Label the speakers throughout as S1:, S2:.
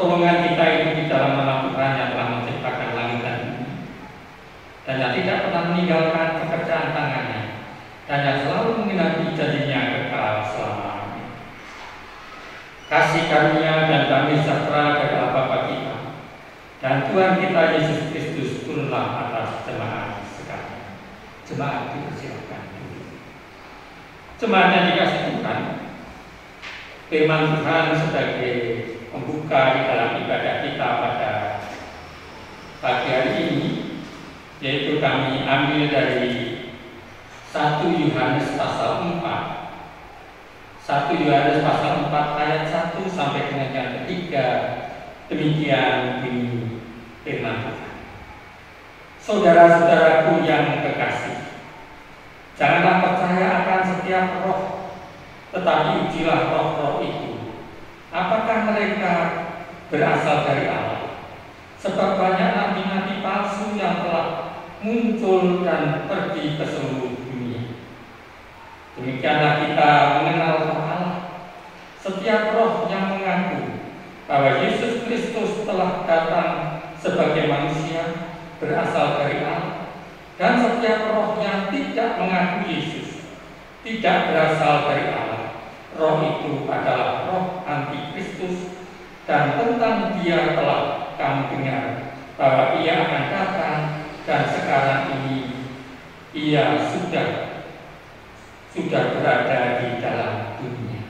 S1: pertolongan kita itu di dalam nama Tuhan yang telah menciptakan langit dan bumi, dan yang tidak pernah meninggalkan pekerjaan tangannya, dan yang selalu menggenapi janjinya kekal selamanya. Kasih karunia dan damai sejahtera dari Allah Bapa kita dan Tuhan kita Yesus Kristus turunlah atas jemaat sekalian. Jemaat dipersilakan. Jemaat yang dikasih Tuhan, firman Tuhan sebagai pembuka di dalam ibadah kita pada pagi hari ini, yaitu kami ambil dari 1 Yohanes pasal 4. 1 Yohanes pasal 4 ayat 1 sampai dengan yang ketiga. Demikian bunyi firman Tuhan. Saudara-saudaraku yang kekasih, janganlah percaya akan setiap roh, tetapi ujilah roh-roh itu, apakah mereka berasal dari Allah. Sebab banyak nabi-nabi palsu yang telah muncul dan pergi ke seluruh dunia. Demikianlah kita mengenal roh Allah. Setiap roh yang mengaku bahwa Yesus Kristus telah datang sebagai manusia berasal dari Allah, dan setiap roh yang tidak mengaku Yesus tidak berasal dari Allah. Roh itu adalah roh antikristus, dan tentang dia telah kamu dengar bahwa ia akan datang, dan sekarang ini ia sudah berada di dalam dunia.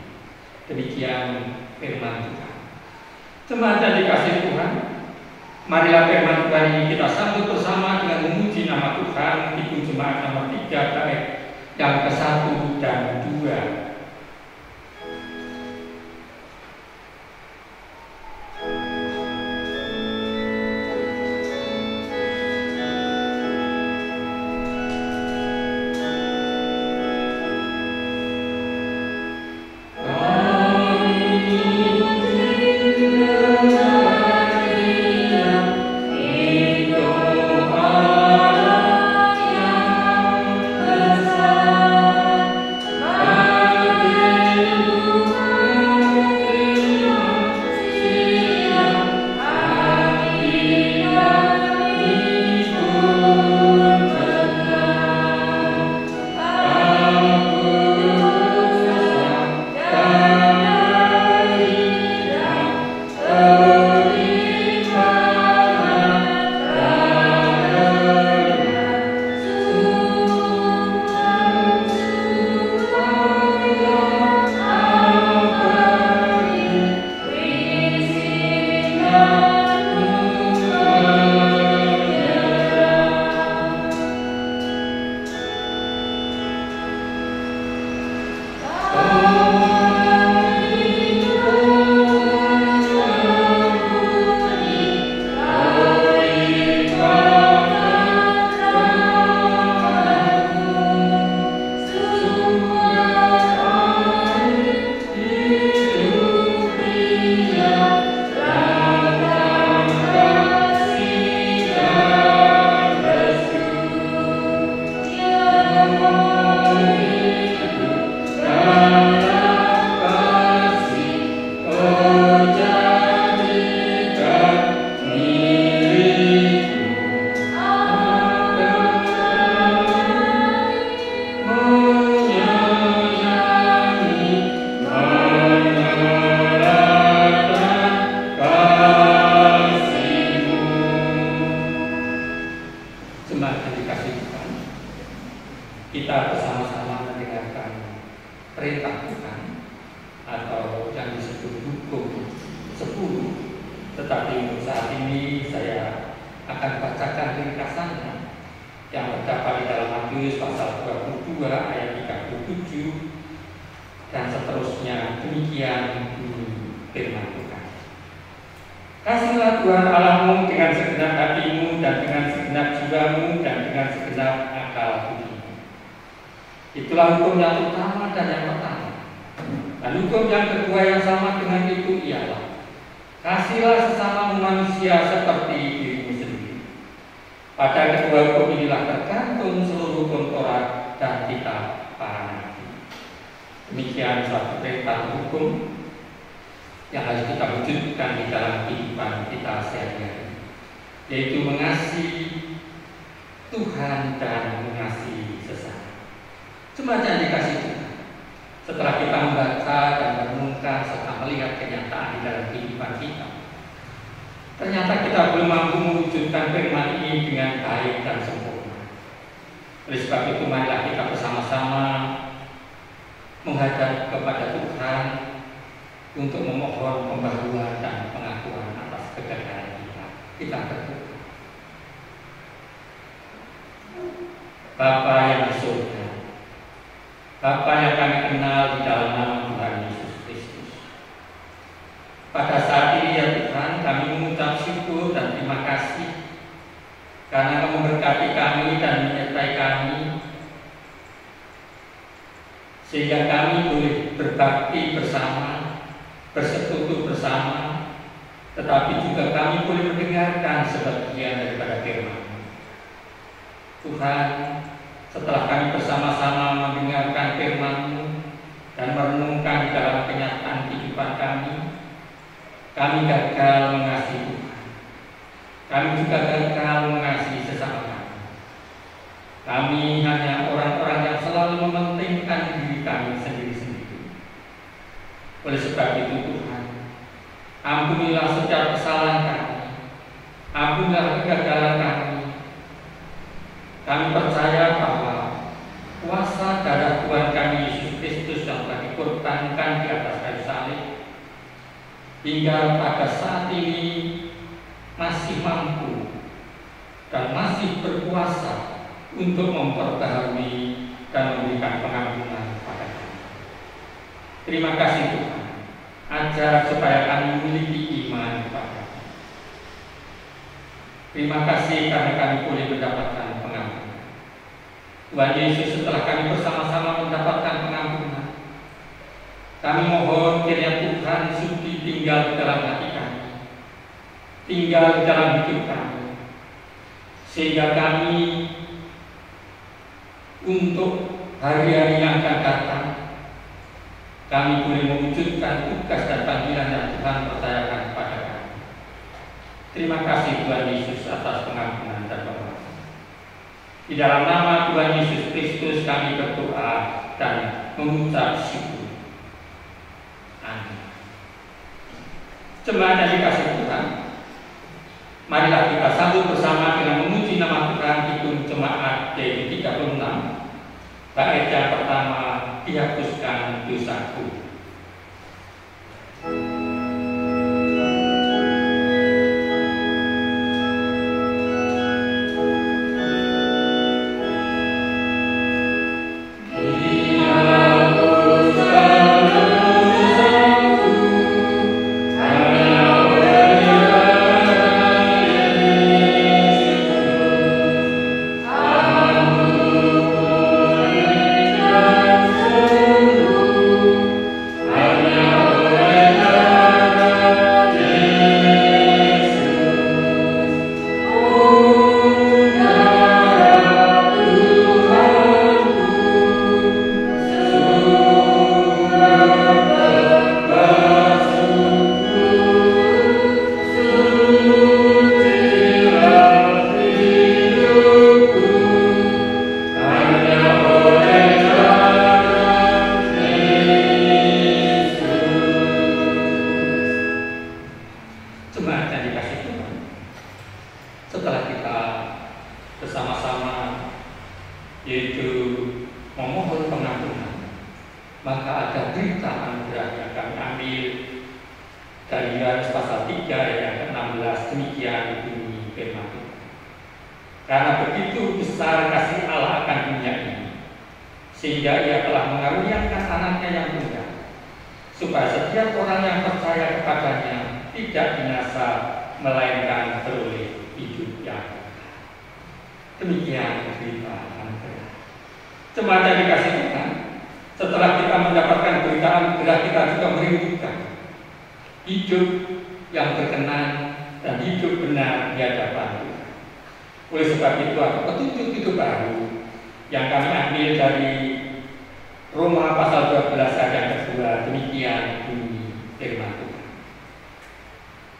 S1: Demikian firman Tuhan. Jemaat yang dikasih Tuhan, marilah firman Tuhan ini kita sambut bersama dengan memuji nama Tuhan. Itu jemaat nomor 3 bait yang ke-1 dan 2. Kasihlah Tuhan Allahmu dengan segenap hatimu dan dengan segenap jiwamu dan dengan segenap akal budimu. Itulah hukum yang utama dan yang pertama. Dan hukum yang kedua yang sama dengan itu ialah kasihlah sesama manusia seperti dirimu sendiri. Pada kedua hukum inilah tergantung seluruh hukum Taurat dan kitab para nabi. Demikian suatu perintah hukum yang harus kita wujudkan di dalam kehidupan kita sehari-hari, yaitu mengasihi Tuhan dan mengasihi sesama. Jemaat yang dikasihi Tuhan, setelah kita membaca dan merenungkan serta melihat kenyataan di dalam kehidupan kita, ternyata kita belum mampu mewujudkan firman ini dengan baik dan sempurna. Oleh sebab itu, marilah kita bersama-sama menghadap kepada Tuhan untuk memohon pembaharuan dan pengakuan atas kegagalan kita. Kita berdoa. Bapa yang di surga, Bapa yang kami kenal di dalam nama Tuhan Yesus Kristus, pada saat ini ya Tuhan, kami mengucap syukur dan terima kasih karena Kamu memberkati kami dan menyertai kami, sehingga kami boleh berbakti bersama, bersekutu bersama, tetapi juga kami boleh mendengarkan sebagian daripada firman. Tuhan, setelah kami bersama-sama mendengarkan firman-Mu dan merenungkan di dalam kenyataan kehidupan kami gagal mengasihi Tuhan. Kami juga gagal mengasihi sesama kami. Kami hanya orang-orang yang selalu mementingkan diri kami sendiri-sendiri. Oleh sebab itu Tuhan, ampunilah setiap kesalahan kami, ampunilah kegagalan kami. Kami percaya bahwa kuasa darah Tuhan kami Yesus Kristus yang telah dikorbankan di atas kayu salib hingga pada saat ini masih mampu dan masih berkuasa untuk memperbaharui dan memberikan pengampunan kepada kami. Terima kasih Tuhan, ajar supaya kami memiliki iman kepada Kami. Terima kasih karena kami boleh mendapatkan pengampunan. Tuhan Yesus, setelah kami bersama-sama mendapatkan pengampunan, kami mohon kiranya Tuhan sudi tinggal di dalam hati kami, tinggal di dalam hidup kami, sehingga kami untuk hari-hari yang akan datang, kami boleh mewujudkan tugas dan panggilan yang Tuhan percayakan kepada kami. Terima kasih Tuhan Yesus atas pengampunan dan pengampunan. Di dalam nama Tuhan Yesus Kristus kami berdoa dan mengucap syukur. Amin. Jemaat yang dikasihi Tuhan, marilah kita sambut bersama dengan memuji nama Tuhan Kidung Jemaat D36. Bait yang pertama, dihapuskan dosaku.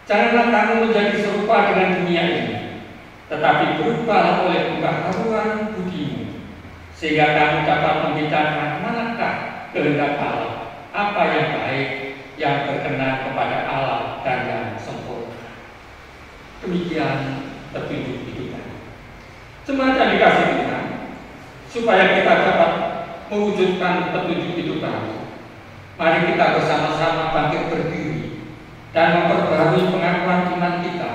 S1: Janganlah kamu menjadi serupa dengan dunia ini, tetapi berubahlah oleh pengetahuan budimu, sehingga kamu dapat membedakan manakah kehendak Allah, apa yang baik, yang berkenan kepada Allah dan yang sempurna. Demikian petunjuk hidup kami. Jemaat yang dikasih Tuhan, supaya kita dapat mewujudkan petunjuk hidup kami, mari kita bersama-sama bangkit berdiri dan memperbarui pengakuan iman kita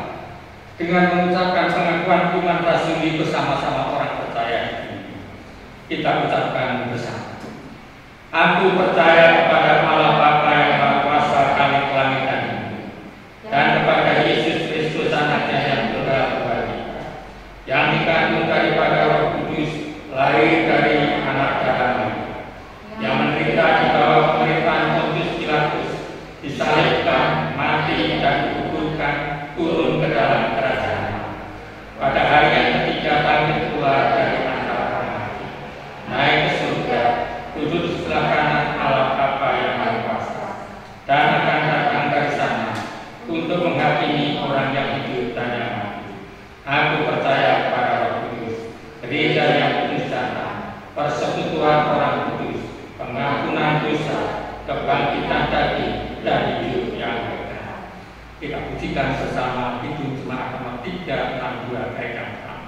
S1: dengan mengucapkan pengakuan iman rasuli bersama-sama orang percaya ini. Kita ucapkan bersama. Aku percaya kepada Allah Bapa yang Maha Kuasa langit dan bumi, dan kepada Yesus Kristus anaknya yang tunggal yang dikandung daripada Roh Kudus, lahir dari anak darah Maria, yang menderita di bawah pemerintahan Pontius Pilatus, disalibkan, mati dan dikuburkan, turun ke dalam kerajaan. Pada hari yang ketiga bangkit keluar dari antara orang mati, naik ke surga, duduk di sebelah kanan Allah Bapa yang Maha Kuasa, dan akan datang dari sana untuk menghakimi orang yang hidup dan yang mati. Aku percaya kepada Roh Kudus, gereja yang kudus dan persekutuan orang kudus, pengampunan dosa, kebangkitan daging, dan hidup yang kekal. Kita pujikan sesama Kidung Jemaat nomor 362 ayat yang pertama.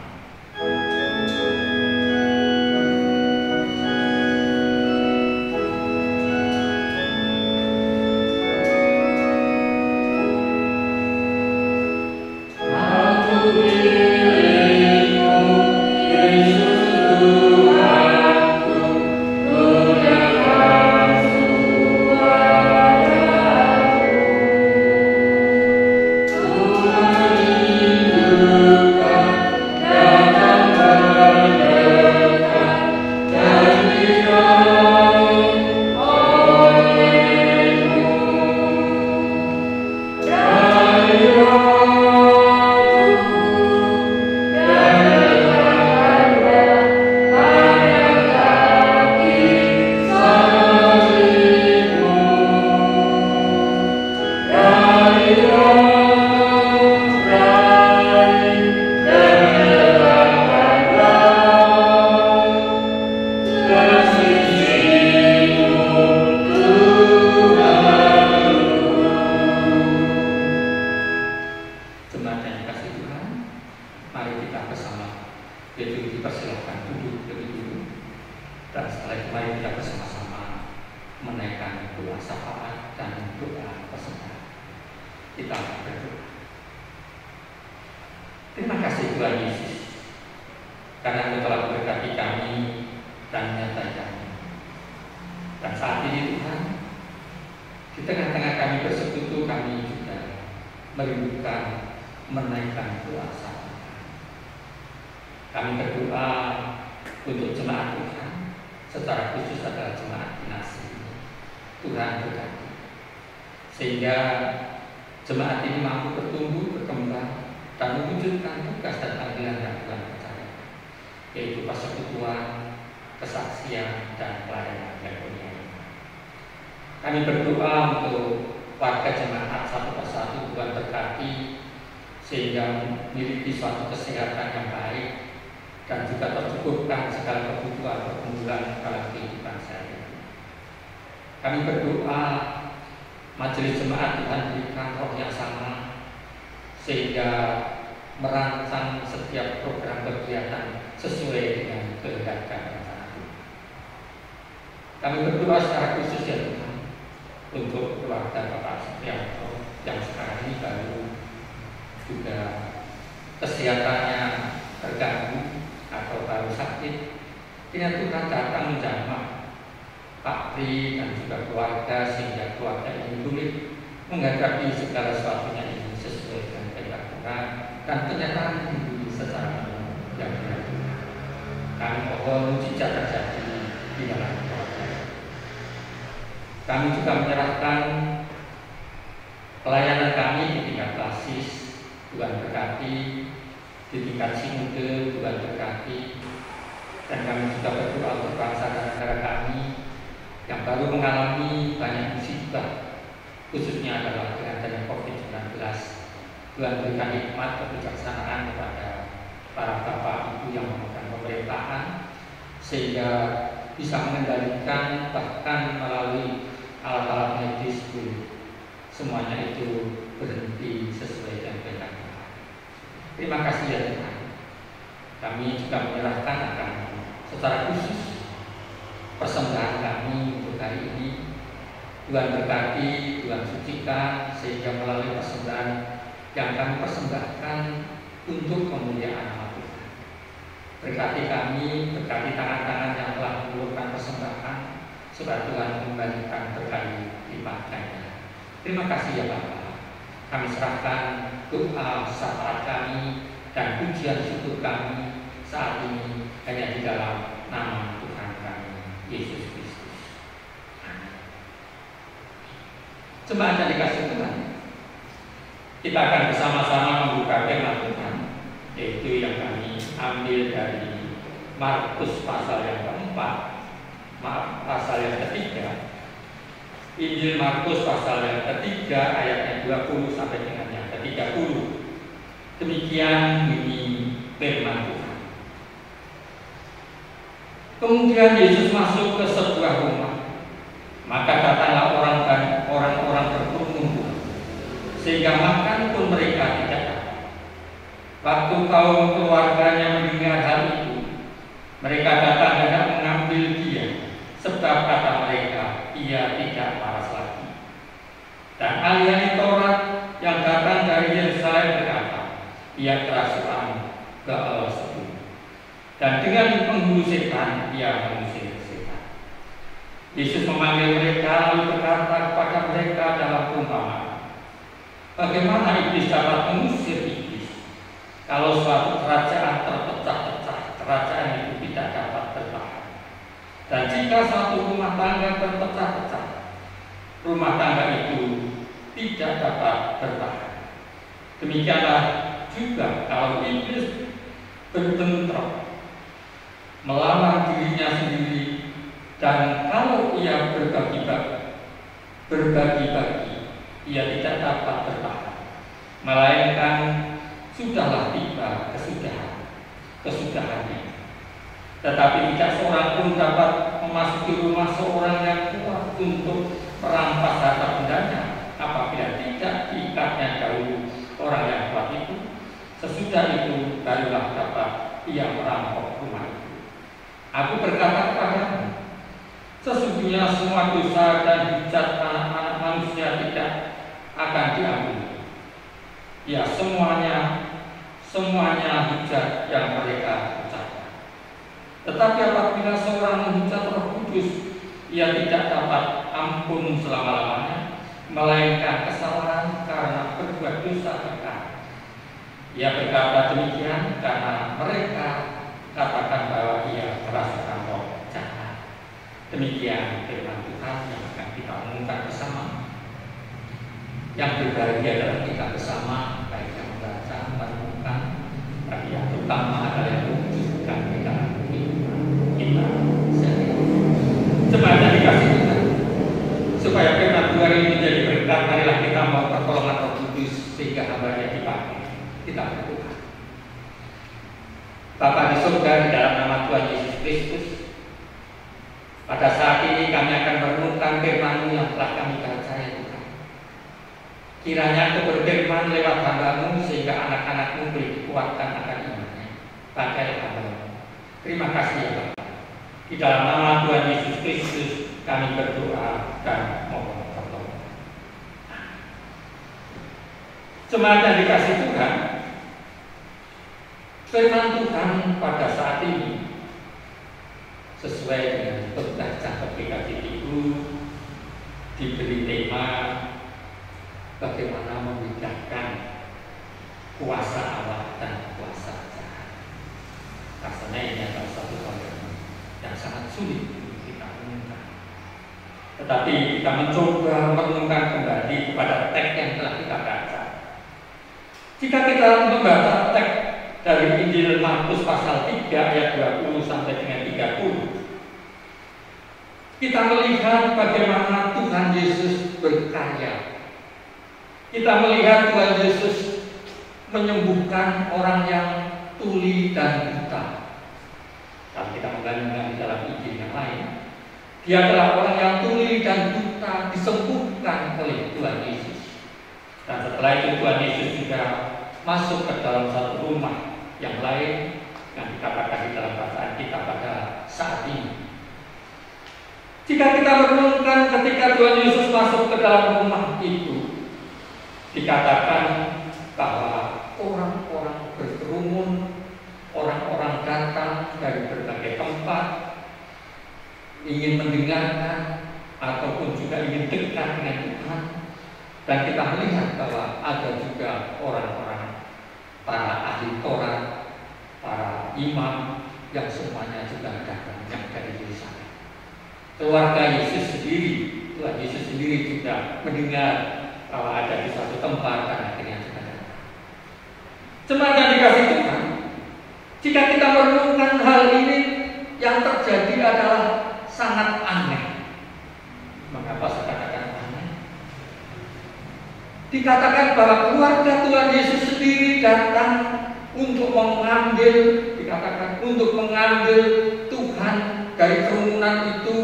S1: Kami juga menyerahkan pelayanan kami di tingkat basis, Tuhan berkati, di tingkat sinode, Tuhan berkati, dan kami juga berdoa untuk bangsa dan negara kami yang baru mengalami banyak musibah, khususnya adalah dengan adanya COVID-19 Tuhan berikan hikmat kebijaksanaan kepada para bapak ibu yang memegang pemerintahan, sehingga bisa mengendalikan bahkan melalui alat-alat medis pun semuanya itu berhenti sesuai dengan kehendak Tuhan. Terima kasih ya Tuhan. Kami juga menyerahkan akan secara khusus persembahan kami untuk hari ini. Tuhan berkati, Tuhan sucikan, sehingga melalui persembahan yang kami persembahkan untuk kemuliaan nama Tuhan. Berkati kami, berkati tangan-tangan yang telah mengeluarkan persembahan, supaya Tuhan mengembalikan berkali lipat ganda. Terima kasih ya Bapa. Kami serahkan doa syafaat kami dan pujian syukur kami saat ini hanya di dalam nama Tuhan kami, Yesus Kristus. Amin. Jemaat yang dikasih Tuhan, kita akan bersama-sama membuka firman Tuhan, yaitu yang kami ambil dari Markus pasal yang keempat, pasal yang ketiga. Injil Markus pasal yang ketiga ayatnya 20 sampai dengan yang ke-30. Demikian bunyi firman Tuhan. Kemudian Yesus masuk ke sebuah rumah, maka datanglah orang-orang berkerumun, sehingga makan pun mereka tidak dapat. Waktu kaum keluarganya mendengar hal itu, mereka datang hendak mengambil dia, sebab kata mereka, ia tidak waras lagi. Dan ahli Taurat yang datang dari Yerusalem berkata, ia kerasukan Beelzebul, dan dengan penghulu setan ia mengusir setan. Yesus memanggil mereka lalu berkata kepada mereka dalam perumpamaan, bagaimana iblis dapat mengusir iblis? Kalau suatu kerajaan terpecah-pecah, kerajaan itu tidak dapat bertahan. Dan jika suatu rumah tangga terpecah-pecah, rumah tangga itu tidak dapat bertahan. Demikianlah juga kalau iblis berbentrok melawan dirinya sendiri, dan kalau ia berbagi-bagi, ia tidak dapat bertahan, melainkan sudahlah tiba kesudahannya. Tetapi tidak seorang pun dapat memasuki rumah seorang yang kuat untuk merampas harta bendanya apabila tidak diikatnya dahulu orang yang kuat itu. Sesudah itu barulah dapat ia merampok rumah itu. Aku berkata kepadamu, sesungguhnya semua dosa dan hujat anak-anak manusia tidak akan diampuni. Ya, semuanya hujat yang mereka ucapkan. Tetapi apabila seorang menghujat Roh Kudus, ia tidak dapat ampun selama-lamanya, melainkan kesalahan karena berbuat dosa mereka. Ia berkata demikian karena mereka katakan bahwa ia kerasukan roh jahat. Demikian firman Tuhan yang akan kita umumkan bersama. Yang berbahagia adalah kita bersama, baik yang membaca, merenungkan, tapi yang terutama adalah yang mewujudkan di dalam kehidupan kita sehari-hari. Jemaat yang dikasih Tuhan, supaya firman Tuhan ini menjadi berkat, marilah kita mau pertolongan Roh Kudus sehingga hamba-Nya dipakai. Kita berdoa. Bapa di surga, di dalam nama Tuhan Yesus Kristus, pada saat ini kami akan merenungkan firman-Mu yang telah kami baca ya Tuhan. Kiranya Kau berfirman lewat hamba-Mu sehingga anak-anak-Mu boleh dikuatkan akan imannya. Pakai hamba-Mu. Terima kasih ya Bapa. Di dalam nama Tuhan Yesus Kristus kami berdoa dan mohon pertolongan. Jemaat yang dikasih Tuhan, firman Tuhan pada saat ini sesuai dengan khotbah cakep PKJTU diberi tema bagaimana membedakan kuasa Allah dan kuasa jahat. Rasanya ini adalah satu hal yang sangat sulit untuk kita renungkan. Tetapi kita mencoba merenungkan kembali kepada teks yang telah kita baca. Jika kita membaca teks dari Injil Markus pasal 3 ayat 20 sampai dengan 30, kita melihat bagaimana Tuhan Yesus berkarya. Kita melihat Tuhan Yesus menyembuhkan orang yang tuli dan buta. Kalau kita membandingkan di dalam Injil yang lain, Dia adalah orang yang tuli dan buta disembuhkan oleh Tuhan Yesus. Dan setelah itu Tuhan Yesus juga masuk ke dalam satu rumah yang lain yang dikatakan di dalam bacaan kita pada saat ini. Jika kita merenungkan ketika Tuhan Yesus masuk ke dalam rumah itu, dikatakan bahwa orang-orang berkerumun, orang-orang datang dari berbagai tempat, ingin mendengarkan ataupun juga ingin dekat dengan Tuhan. Dan kita melihat bahwa ada juga orang-orang, para ahli Taurat, para imam yang semuanya juga datang dari Yerusalem. Keluarga Yesus sendiri, Tuhan Yesus sendiri juga mendengar bahwa ada di suatu tempat dan akhirnya juga datang. Jemaat yang dikasih Tuhan, jika kita merenungkan hal ini, yang terjadi adalah sangat aneh. Mengapa saya katakan aneh? Dikatakan bahwa keluarga Tuhan Yesus sendiri datang untuk mengambil, dikatakan untuk mengambil Tuhan dari kerumunan itu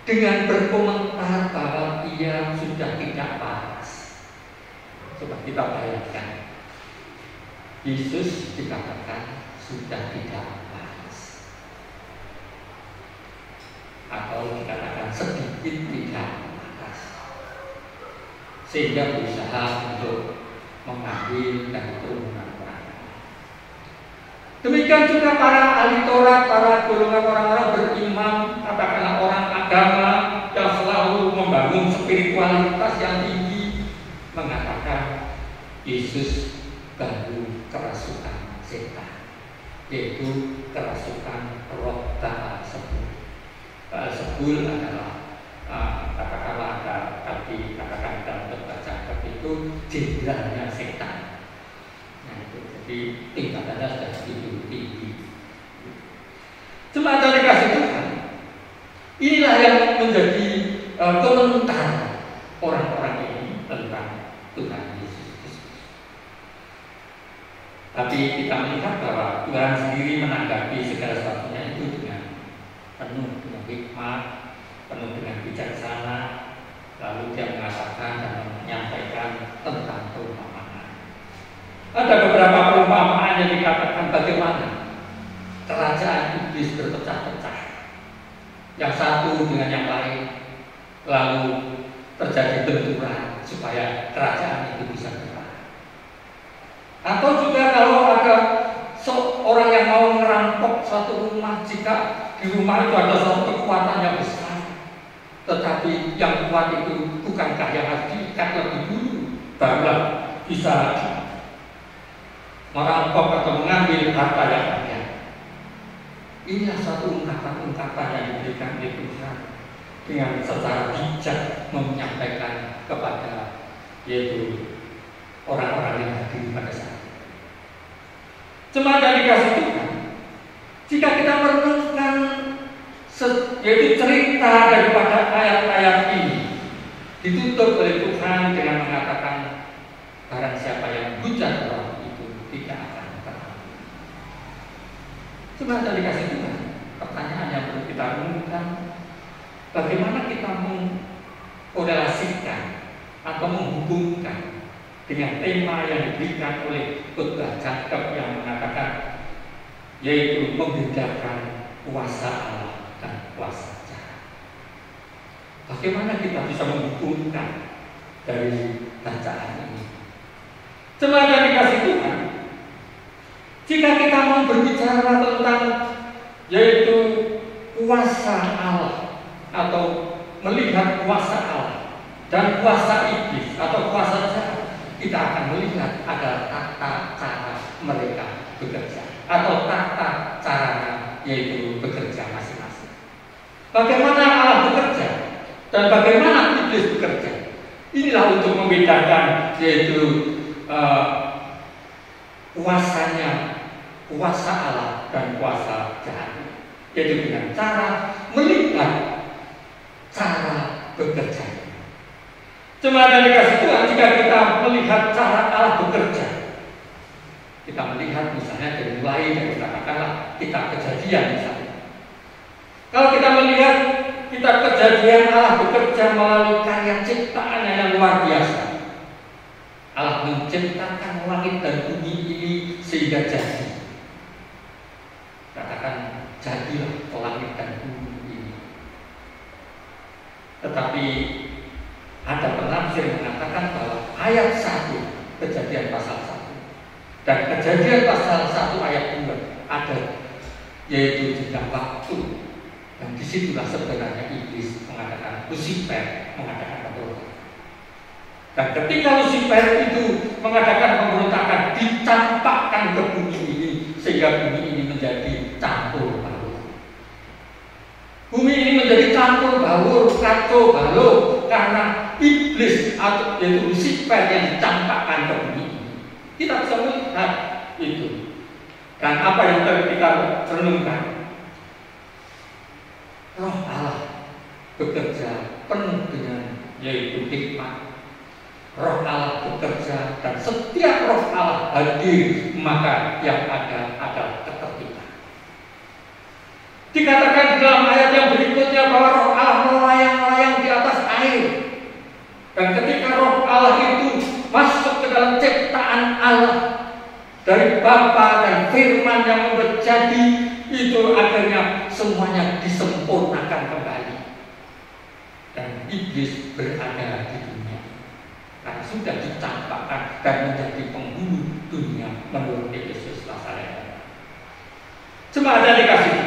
S1: dengan berkomentar bahwa Ia sudah tidak waras. Coba kita bayangkan, Yesus dikatakan sudah tidak waras, atau dikatakan sedikit tidak waras, sehingga berusaha untuk mengambil dari kerumunan orang. Demikian juga para ahli Taurat, para golongan orang-orang berimam, katakanlah orang agama yang selalu membangun spiritualitas yang tinggi, mengatakan Yesus baru kerasukan setan, yaitu kerasukan roh Beelzebul. Beelzebul adalah katakanlah ada tadi katakan dalam bacaan itu jenderalnya setan. Nah, itu jadi tingkatannya sudah begitu tinggi. Cuma ada dikasih Tuhan. Inilah yang menjadi komentar orang-orang ini tentang Tuhan Yesus Kristus. Tapi kita melihat bahwa Tuhan sendiri menanggapi segala sesuatunya itu dengan penuh dengan hikmat, penuh dengan bijaksana. Lalu Dia mengatakan dan menyampaikan tentang perumpamaan. Ada beberapa perumpamaan yang dikatakan bagaimana kerajaan iblis berpecah-pecah, yang satu dengan yang lain, lalu terjadi benturan supaya kerajaan itu bisa bertahan. Atau juga kalau ada seorang yang mau merampok suatu rumah, jika di rumah itu ada suatu kekuatan yang besar, tetapi yang kuat itu bukankah yang harus diikat lebih dulu barulah bisa merampok atau mengambil harta yang ada. Inilah satu ungkapan-ungkapan yang diberikan oleh Tuhan dengan secara bijak menyampaikan kepada yaitu orang-orang yang hadir pada saat itu. Cuma dari kasih Tuhan, jika kita merenungkan yaitu cerita daripada ayat-ayat ini ditutup oleh Tuhan dengan mengatakan barang siapa yang hujat roh itu tidak akan terlalu. Cuma dari kasih Tuhan, pertanyaan yang perlu kita renungkan, bagaimana kita mengkorelasikan atau menghubungkan dengan tema yang diberikan oleh khotbah Jacob yang mengatakan yaitu membedakan kuasa Allah dan kuasa jahat. Bagaimana kita bisa menghubungkan dari bacaan ini? Cuma dari kasih Tuhan, jika kita mau berbicara tentang yaitu kuasa Allah atau melihat kuasa Allah dan kuasa iblis atau kuasa jahat, kita akan melihat ada tata cara mereka bekerja atau tata caranya yaitu bekerja masing-masing. Bagaimana Allah bekerja dan bagaimana iblis bekerja? Inilah untuk membedakan yaitu kuasanya, kuasa Allah dan kuasa jahat, yaitu dengan cara melihat cara bekerja. Cuma dari kasih Tuhan, jika kita melihat cara Allah bekerja, Kita melihat misalnya dari katakanlah kitab Kejadian misalnya. Kalau kita melihat kitab Kejadian, Allah bekerja melalui karya ciptaannya yang luar biasa. Allah menciptakan langit dan bumi ini sehingga jadi. Katakan jadilah langit dan bumi ini. Tetapi ada penafsir mengatakan bahwa ayat 1 Kejadian pasal 1 dan Kejadian pasal 1 ayat 2 ada, yaitu jeda waktu. Dan disitulah sebenarnya iblis mengatakan, Lucifer mengadakan pemberontakan. Dan ketika Lucifer itu mengadakan pemberontakan, dicampakkan ke bumi ini sehingga bumi ini menjadi campur baur. Bumi ini menjadi campur baur, kacau balau karena iblis atau yaitu Lucifer yang dicampakkan ke bumi ini. Kita bisa melihat itu. Dan apa yang kita renungkan? Roh Allah bekerja penuh dengan yaitu hikmat. Roh Allah bekerja dan setiap roh Allah hadir, maka yang ada adalah ketertiban. Dikatakan di dalam ayat yang berikutnya bahwa roh Allah melayang-layang di atas air. Dan ketika roh Allah itu masuk ke dalam ciptaan Allah dari Bapa dan firman yang menjadi, itu akhirnya semuanya disempurnakan kembali. Dan iblis berada di dunia karena sudah dicampakkan dan menjadi penghulu dunia menurut Efesus pasal 1. Jemaat yang dikasihi,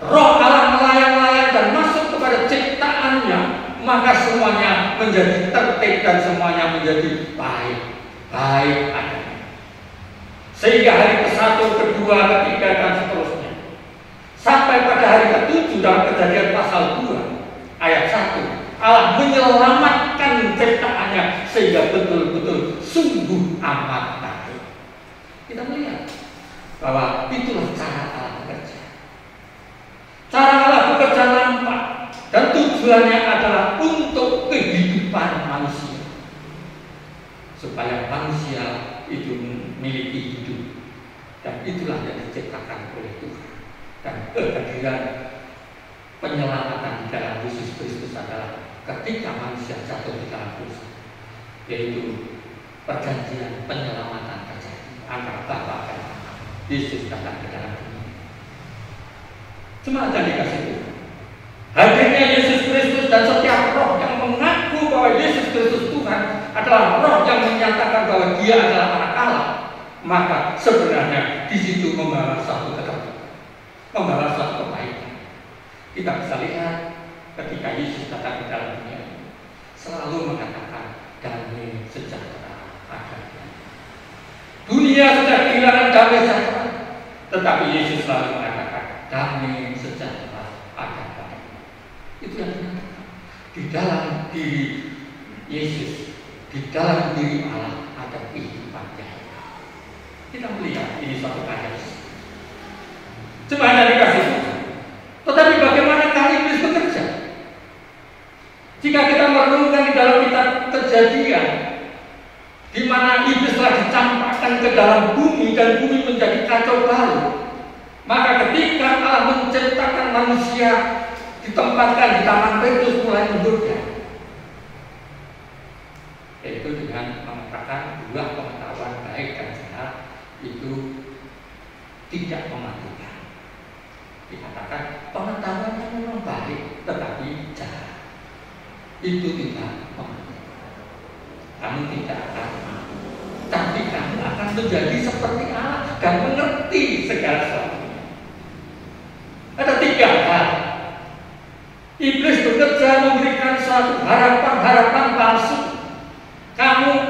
S1: roh Allah melayang-layang dan masuk kepada ciptaannya, maka semuanya menjadi tertib dan semuanya menjadi baik adanya. Sehingga hari ke-1, kedua, ketiga dan seterusnya, sampai pada hari ke-7 dalam Kejadian pasal 2 ayat 1, Allah menyelamatkan ciptaannya sehingga betul-betul sungguh amat baik. Kita melihat bahwa itulah cara Allah bekerja. Cara Allah bekerja nampak dan tujuannya adalah untuk kehidupan manusia, supaya manusia itu memiliki hidup. Dan itulah yang diciptakan oleh Tuhan. Dan kehadiran penyelamatan di dalam Yesus Kristus adalah ketika manusia jatuh di dalam dosa, yaitu perjanjian penyelamatan terjadi antara Bapa dan Anak. Yesus datang ke dalam dunia. Cuma ada dikasih Tuhan. Hadirnya Yesus Kristus dan setiap roh yang mengaku bahwa Yesus Kristus Tuhan adalah roh yang menyatakan bahwa Dia adalah Anak Allah, maka sebenarnya di situ membawa satu ketertiban, membawa satu kebaikan. Kita bisa lihat ketika Yesus datang ke dalam dunia ini, selalu mengatakan damai sejahtera adanya. Dunia sudah kehilangan damai sejahtera, tetapi Yesus selalu mengatakan damai sejahtera adanya. Itu yang dinyatakan di dalam diri Yesus, di dalam diri Allah ada kehidupan yang kita melihat ini suatu karya. Cuma ada dikasih Tuhan. Tetapi bagaimana iblis bekerja? Jika kita merenungkan di dalam kitab Kejadian, di mana iblis telah dicampakkan ke dalam bumi dan bumi menjadi kacau balau, maka ketika Allah menciptakan manusia, ditempatkan di taman Petrus mulai menggoda, yaitu dengan mengatakan buah pengetahuan baik dan jahat itu tidak mematikan. Dikatakan pengetahuannya memang baik tetapi jahat, itu tidak mematikan. Kamu tidak akan mati, tapi kamu akan menjadi seperti Allah dan mengerti segala sesuatu. Ada 3 hal. Iblis bekerja memberikan suatu harapan palsu. Kamu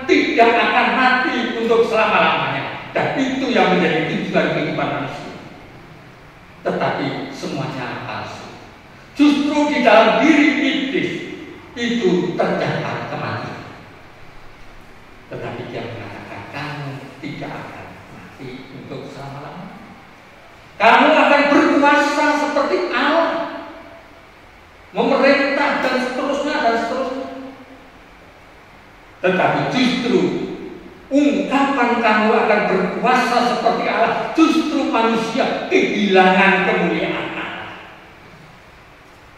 S1: tidak akan mati untuk selama-lamanya, dan itu yang menjadi tujuan kehidupan manusia. Tetapi semuanya palsu. Justru di dalam diri iblis itu terdapat kematian. Tetapi dia mengatakan kamu tidak akan mati untuk selama-lamanya. Kamu akan berkuasa seperti Allah, memerintah dan seterusnya. Tetapi justru ungkapan kamu akan berkuasa seperti Allah, justru manusia kehilangan kemuliaan Allah.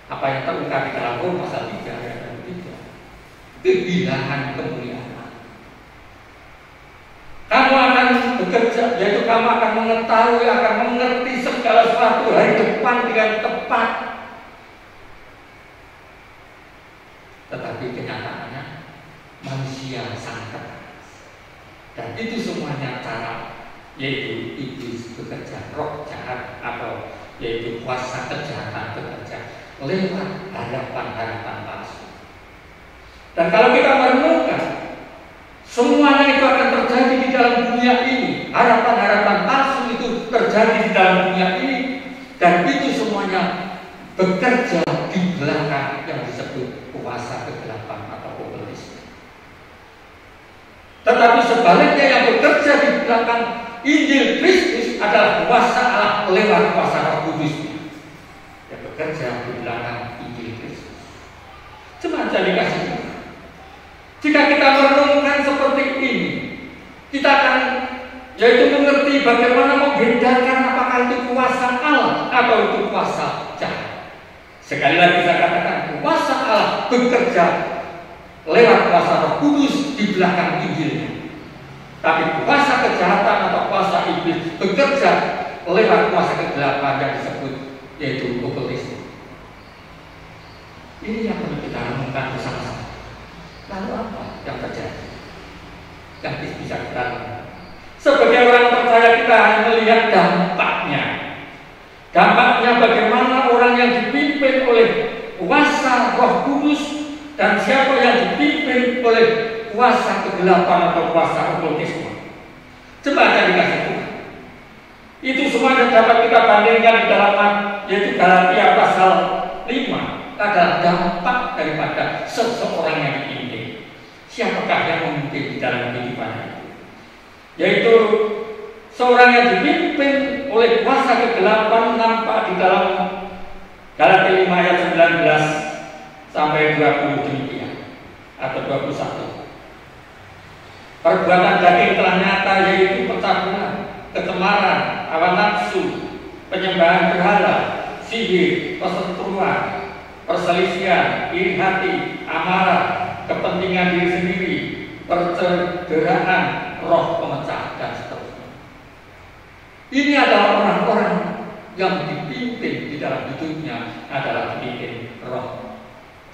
S1: Apa yang terungkap di dalam Roma pasal 3 ayat 3, kehilangan kemuliaan Allah. Kamu akan bekerja, yaitu kamu akan mengetahui, akan mengerti segala sesuatu hari depan dengan tepat. Tetapi kenyataannya manusia sangat keras. Dan itu semuanya cara, yaitu iblis bekerja, roh jahat atau yaitu kuasa kejahatan bekerja lewat harapan-harapan palsu. Dan kalau kita merenungkan, semuanya itu akan terjadi di dalam dunia ini. Harapan-harapan palsu itu terjadi di dalam dunia ini, dan itu semuanya bekerja di belakang yang disebut kuasa kegelapan atau okkultisme. Tetapi sebaliknya yang bekerja di belakang Injil Kristus adalah kuasa Allah lewat kuasa Roh Kudus yang bekerja di belakang Injil Kristus. Cuma jadi kasih Tuhan. Jika kita merenungkan seperti ini, kita akan yaitu mengerti bagaimana membedakan apakah itu kuasa Allah atau itu kuasa jahat. Sekali lagi saya katakan, kuasa Allah bekerja lewat kuasa Roh Kudus di belakang Injilnya. Tapi kuasa kejahatan atau kuasa iblis bekerja lewat kuasa kegelapan yang disebut yaitu okkultisme. Ini yang perlu kita renungkan bersama-sama. Lalu apa yang terjadi? Yang bisa kita renungkan. Sebagai orang percaya kita hanya melihat dampaknya. Dampaknya bagaimana orang yang dipimpin oleh kuasa Roh Kudus dan siapa yang dipimpin oleh kuasa kegelapan atau kuasa okkultisme. Coba aja dikasih Tuhan. Itu semua dapat kita bandingkan di dalam yaitu Galatia pasal 5 adalah dampak daripada seseorang yang dipimpin. Siapakah yang memimpin di dalam kehidupannya? Yaitu seorang yang dipimpin oleh kuasa kegelapan nampak di dalam Galatia 5 ayat 19 sampai 20 demikian atau 21. Perbuatan daging telah nyata, yaitu percabulan, kecemaran, hawa nafsu, penyembahan berhala, sihir, perseteruan, perselisihan, iri hati, amarah, kepentingan diri sendiri, percederaan, roh pemecah, dan seterusnya. Ini adalah orang-orang yang dipimpin di dalam hidupnya adalah dipimpin roh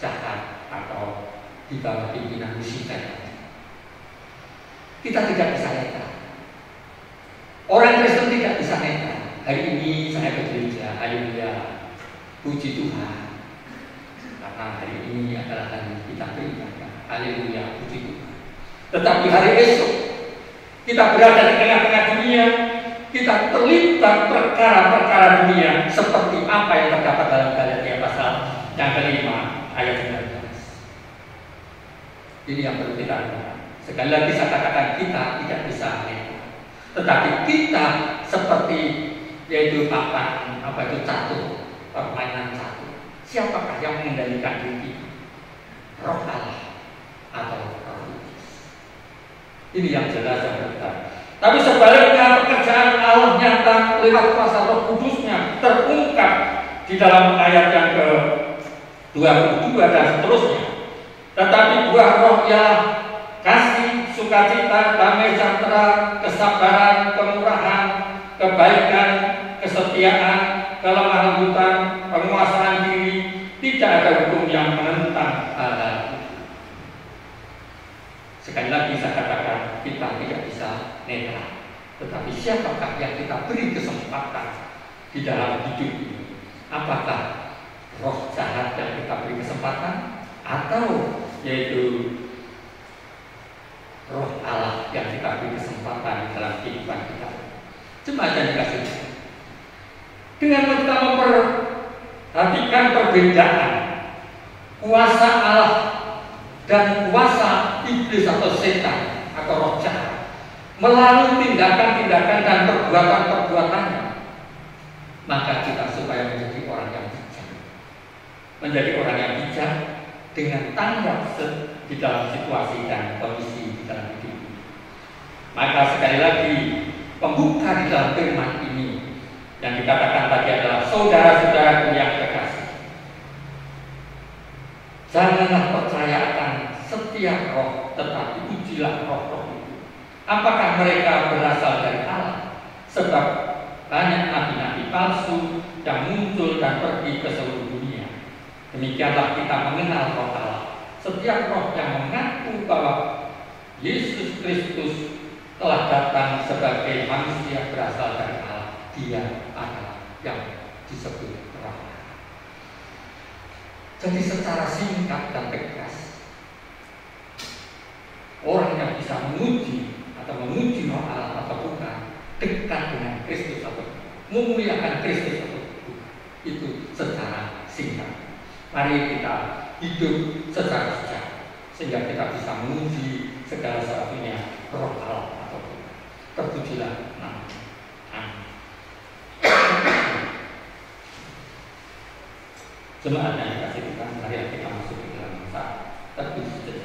S1: jahat atau di bawah pimpinan Lucifer. Kita tidak bisa netral. Orang Kristen tidak bisa netral. Hari ini saya ke gereja, haleluya, puji Tuhan. Karena hari ini adalah hari kita beribadah, haleluya, puji Tuhan. Tetapi hari esok kita berada di tengah-tengah dunia, kita terlibat perkara-perkara dunia seperti apa yang terdapat dalam Galatia pasal yang kelima ayat 19. Ini yang perlu kita lakukan. Sekali lagi saya katakan kita tidak bisa netral. Tetapi kita seperti yaitu papan catur, permainan catur. Siapakah yang mengendalikan diri? Roh Allah atau roh iblis? Ini yang jelas dan benar. Tapi sebaliknya pekerjaan Allah nyata lewat kuasa Roh Kudusnya terungkap di dalam ayat yang ke-22 dan seterusnya. Tetapi buah Roh ialah kasih, sukacita, damai sejahtera, kesabaran, kemurahan, kebaikan, kesetiaan, kelemah lembutan, penguasaan diri. Tidak ada hukum yang menentang hal itu. Sekali lagi saya katakan kita tidak bisa netral. Tetapi siapakah yang kita beri kesempatan di dalam hidup ini? Apakah roh jahat yang kita beri kesempatan, atau yaitu roh Allah yang kita beri kesempatan di dalam kehidupan kita? Cuma aja dikasih. Dengan kita memperhatikan perbedaan kuasa Allah dan kuasa iblis atau setan atau roh jahat melalui tindakan-tindakan dan perbuatan-perbuatannya, maka kita supaya menjadi orang yang bijak, menjadi orang yang bijak dengan tanggap di dalam situasi dan kondisi di dalam hidup ini. Maka sekali lagi, pembuka di dalam firman ini yang dikatakan tadi adalah saudara-saudaraku yang terkasih. Janganlah percaya akan setiap roh, tetapi ujilah roh-roh itu. Apakah mereka berasal dari Allah? Sebab banyak nabi-nabi palsu yang muncul dan pergi ke seluruh dunia. Demikianlah kita mengenal roh Allah. Setiap roh yang mengaku bahwa Yesus Kristus telah datang sebagai manusia berasal dari Allah, dia adalah yang disebut roh. Jadi secara singkat dan tegas, orang yang bisa menguji roh Allah atau bukan, dekat dengan Kristus atau memuliakan Kristus atau bukan, itu secara singkat. Mari kita hidup secara sejarah sehingga kita bisa menguji segala sesuatunya roh Allah atau bukan. Terpujilah nama. Amin. Jemaat yang dikasih Tuhan, mari kita masuk ke dalam masa terpuji.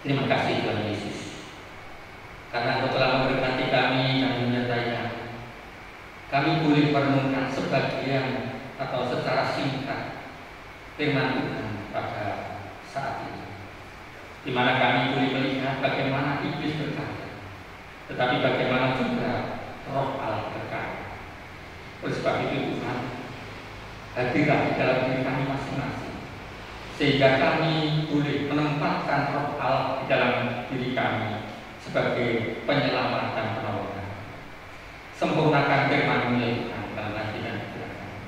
S1: Terima kasih Tuhan Yesus, karena Engkau telah memberkati kami dan menyertai kami. Kami boleh merenungkan sebagian atau secara singkat firman Tuhan pada saat ini, di mana kami boleh melihat bagaimana iblis berkarya, tetapi bagaimana juga roh Allah berkarya. Oleh sebab itu Tuhan, hadirlah di dalam diri kami masing-masing, sehingga kami boleh menempatkan roh Allah di dalam diri kami sebagai penyelamat dan penolong. Sempurnakan firman-Mu ya Tuhan dalam hati dan pikiran kami.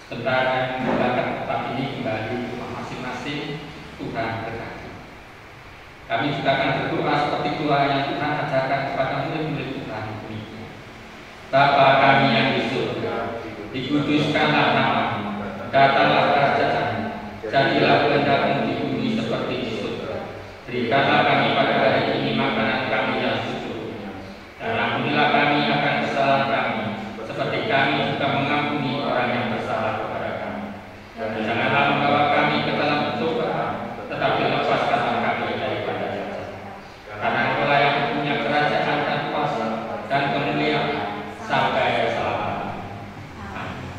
S1: Sebentar kami memulaikan tempat ini kembali ke rumah masing-masing. Tuhan berkati. Kami juga akan berdoa seperti doa yang Tuhan ajarkan kepada murid-murid Tuhan demikian. Bapa kami yang di surga, dikuduskanlah nama-Mu, datanglah kerajaan-Mu, jadilah kehendak-Mu di bumi seperti di surga. Berikanlah kami pada hari ini makanan kami yang secukupnya, dan ampunilah kami akan kesalahan kami, seperti kami juga mengampuni orang yang bersalah kepada kami. Dan janganlah membawa kami ke dalam pencobaan, tetapi lepaskanlah kami daripada jahat. Karena Engkau yang punya kerajaan dan kuasa dan kemuliaan sampai selama-lamanya. Amin.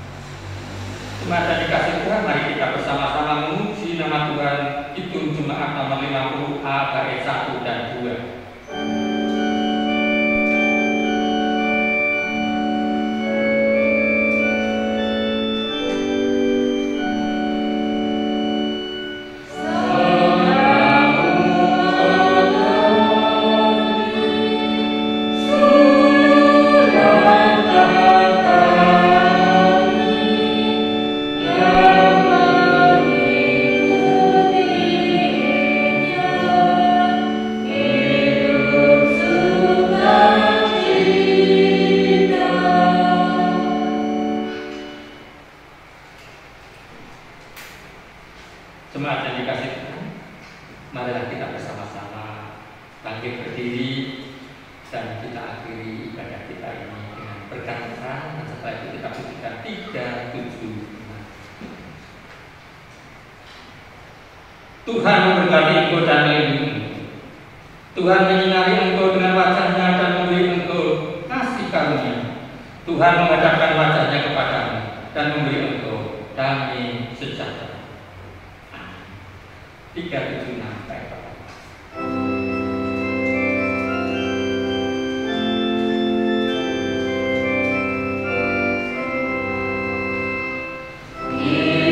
S1: Jemaat yang dikasih Tuhan, mari kita bersama-sama memuji nama Tuhan. Hitung jemaat nomor 50A bait 1 dan 2. Jemaat yang dikasih Tuhan, marilah kita bersama-sama bangkit berdiri dan kita akhiri ibadah kita ini dengan berkat Tuhan, dan setelah itu kita pujikan 375. Tuhan memberkati engkau dan melindungi. Tuhan menyinari engkau dengan wajah-Nya dan memberi engkau kasih karunia. Tuhan menghadapkan wajah-Nya kepadamu dan memberi engkau damai sejahtera. 376 ayat 8.
S2: Yeah.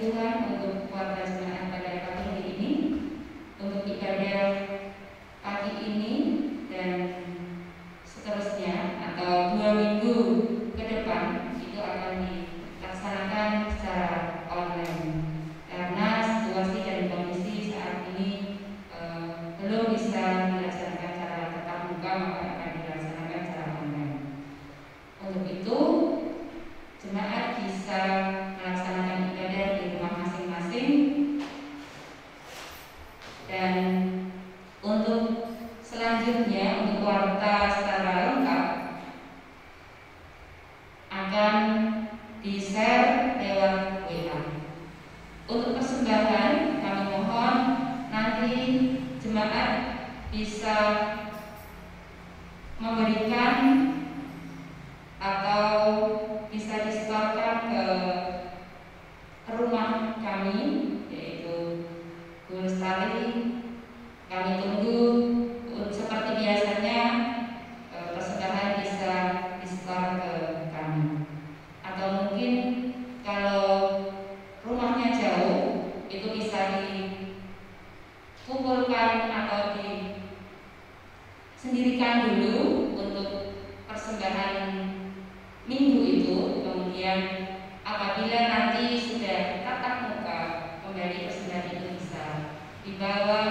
S2: Tuhan untuk warga jemaat pada pagi ini, untuk ibadah pagi ini dan seterusnya atau 2 minggu ke depan itu akan dilaksanakan secara online karena situasi dan kondisi saat ini belum bisa dilaksanakan secara tatap muka, maka akan dilaksanakan secara online. Untuk itu jemaat bisa melaksanakan ibadah di rumah masing-masing, dan untuk selanjutnya untuk warta secara lengkap akan di-share lewat WA. Untuk persembahan kami mohon nanti jemaat bisa memberikan atau bisa disetorkan ke rumah kami, yaitu Bu Lestari. Kami tunggu seperti biasanya persembahan bisa disetor ke kami, atau mungkin kalau rumahnya jauh itu bisa dikumpulkan atau disendirikan dulu untuk persembahan minggu itu. Kemudian apabila nanti sudah tatap muka kembali persembahan itu bisa dibawa